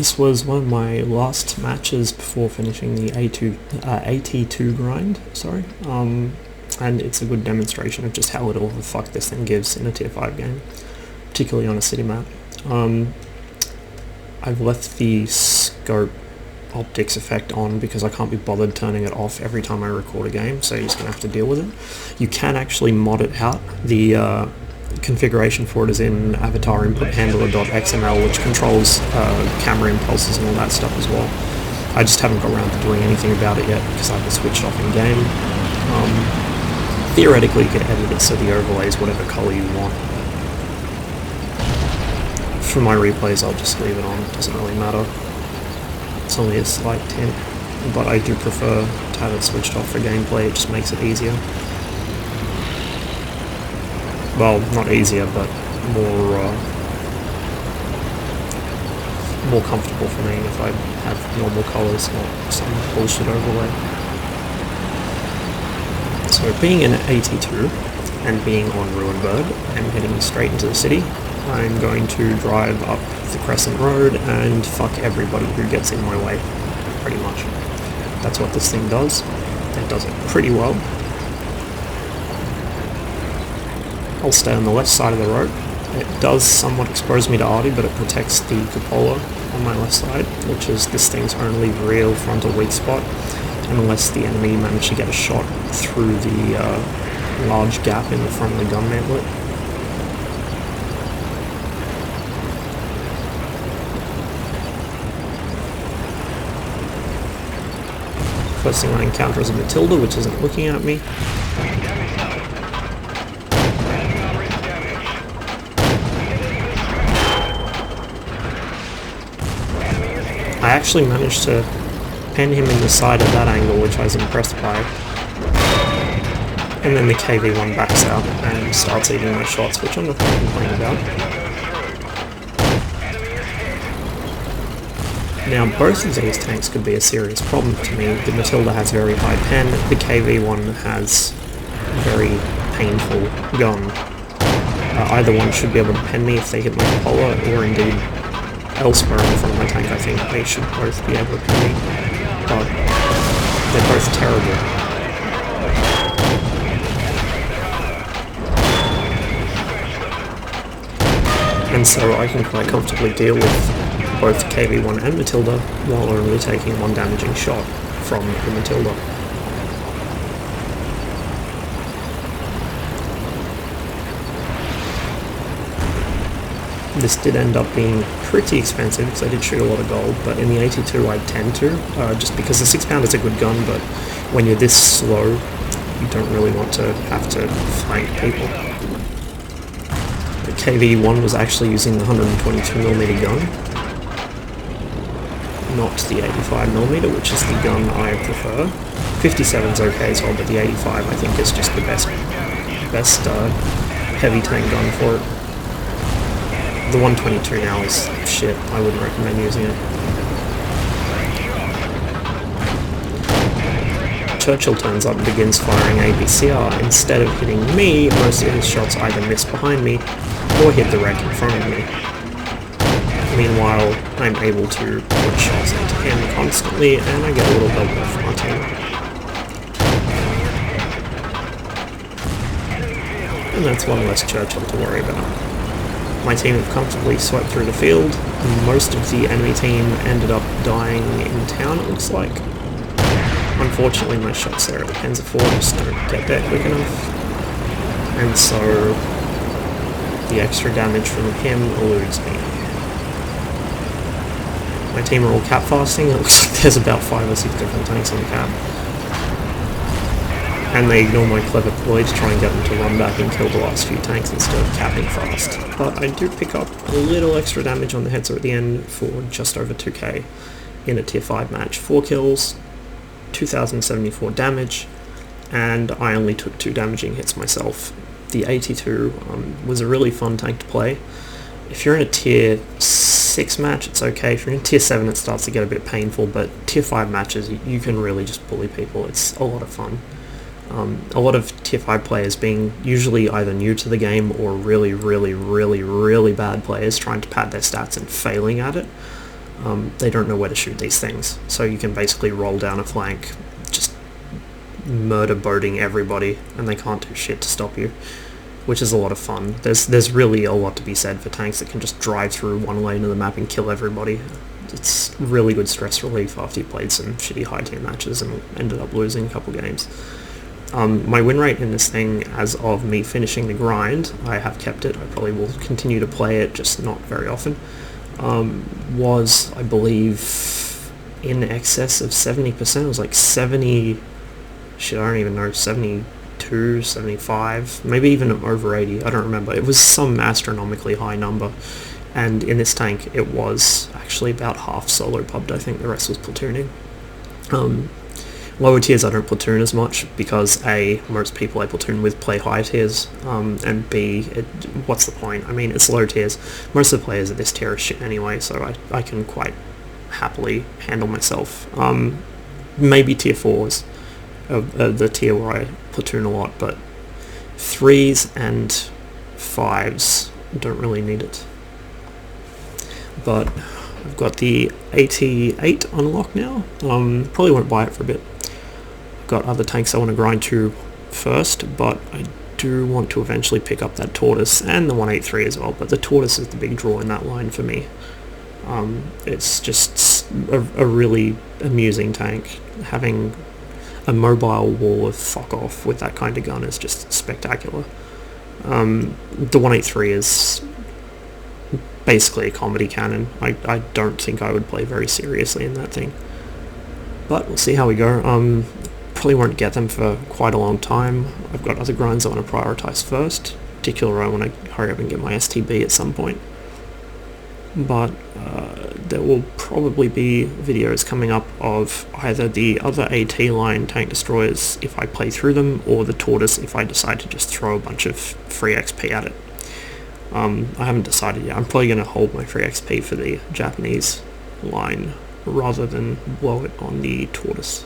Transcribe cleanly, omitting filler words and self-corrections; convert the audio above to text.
This was one of my last matches before finishing the AT2 grind, and it's a good demonstration of just how little of a fuck this thing gives in a tier 5 game, particularly on a city map. I've left the scope optics effect on because I can't be bothered turning it off every time I record a game, so you're just going to have to deal with it. You can actually mod it out. The configuration for it is in avatar input handler.xml, which controls camera impulses and all that stuff as well. I just haven't got around to doing anything about it yet because I haven't switched off in game. Theoretically you can edit it so the overlay is whatever colour you want. For my replays I'll just leave it on, it doesn't really matter. It's only a slight tint, but I do prefer to have it switched off for gameplay, it just makes it easier. Well, not easier, but more comfortable for me if I have normal colours, not some bullshit overlay. So being in 82 and being on Ruined Bird and heading straight into the city, I'm going to drive up the Crescent Road and fuck everybody who gets in my way, pretty much. That's what this thing does. It does it pretty well. I'll stay on the left side of the road. It does somewhat expose me to Arty, but it protects the cupola on my left side, which is this thing's only real frontal weak spot, unless the enemy managed to get a shot through the large gap in the front of the gun mantlet. First thing I encounter is a Matilda, which isn't looking at me. I actually managed to pen him in the side at that angle, which I was impressed by. And then the KV-1 backs out and starts eating my shots, which I'm not going to complain about. Now both of these tanks could be a serious problem to me. The Matilda has very high pen, the KV-1 has very painful gun. Either one should be able to pen me if they hit my cupola, or indeed elsewhere in the front of my tank. I think they should both be able to pen me, but they're both terrible. And so I can quite comfortably deal with both KV-1 and Matilda while only taking one damaging shot from the Matilda. This did end up being pretty expensive because I did shoot a lot of gold, but in the 82 I tend to, just because the 6-pounder is a good gun, but when you're this slow, you don't really want to have to fight people. The KV-1 was actually using the 122mm gun, not the 85mm, which is the gun I prefer. 57's okay as well, but the 85 I think is just the best heavy tank gun for it. The 122 now is shit, I wouldn't recommend using it. Churchill turns up and begins firing ABCR. Instead of hitting me, most of his shots either miss behind me or hit the wreck in front of me. Meanwhile, I'm able to put shots into him constantly, and I get a little help from my team. And that's one less Churchill to worry about. My team have comfortably swept through the field. Most of the enemy team ended up dying in town, it looks like. Unfortunately, my shots there at the Panzer IV just don't get there quick enough. And so the extra damage from him eludes me. My team are all cap fasting. It looks like there's about 5 or 6 different tanks on the cap. And they ignore my clever ploy to try and get them to run back and kill the last few tanks instead of capping fast. But I do pick up a little extra damage on the heads at the end for just over 2k in a tier 5 match. 4 kills, 2074 damage, and I only took 2 damaging hits myself. The 82 was a really fun tank to play. If you're in a tier 6 match, it's okay. If you're in tier 7, it starts to get a bit painful, but tier 5 matches, you can really just bully people. It's a lot of fun. A lot of tier 5 players being usually either new to the game or really bad players trying to pad their stats and failing at it. they don't know where to shoot these things. So you can basically roll down a flank, just murder boating everybody, and they can't do shit to stop you, which is a lot of fun. There's really a lot to be said for tanks that can just drive through one lane of the map and kill everybody. It's really good stress relief after you played some shitty high tier matches and ended up losing a couple games. My win rate in this thing, as of me finishing the grind, I have kept it. I probably will continue to play it, just not very often. Was, I believe, in excess of 70%. It was like 70, shit, I don't even know, 72, 75, maybe even over 80, I don't remember. It was some astronomically high number, and in this tank it was actually about half solo pubbed. I think the rest was platooning. Lower tiers I don't platoon as much because A, most people I platoon with play high tiers, and B, what's the point? I mean, it's low tiers. Most of the players at this tier are shit anyway, so I can quite happily handle myself. Maybe tier 4s, the tier where I platoon a lot, but 3s and 5s don't really need it. But I've got the 88 on lock now. Probably won't buy it for a bit. Got other tanks I want to grind to first, but I do want to eventually pick up that Tortoise and the 183 as well, but the Tortoise is the big draw in that line for me. It's just a really amusing tank. Having a mobile wall of fuck off with that kind of gun is just spectacular. The 183 is basically a comedy cannon. I don't think I would play very seriously in that thing, but we'll see how we go. Probably won't get them for quite a long time. I've got other grinds I want to prioritize first. Particularly I want to hurry up and get my STB at some point. But there will probably be videos coming up of either the other AT line tank destroyers if I play through them, or the Tortoise if I decide to just throw a bunch of free XP at it. I haven't decided yet. I'm probably going to hold my free XP for the Japanese line rather than blow it on the Tortoise.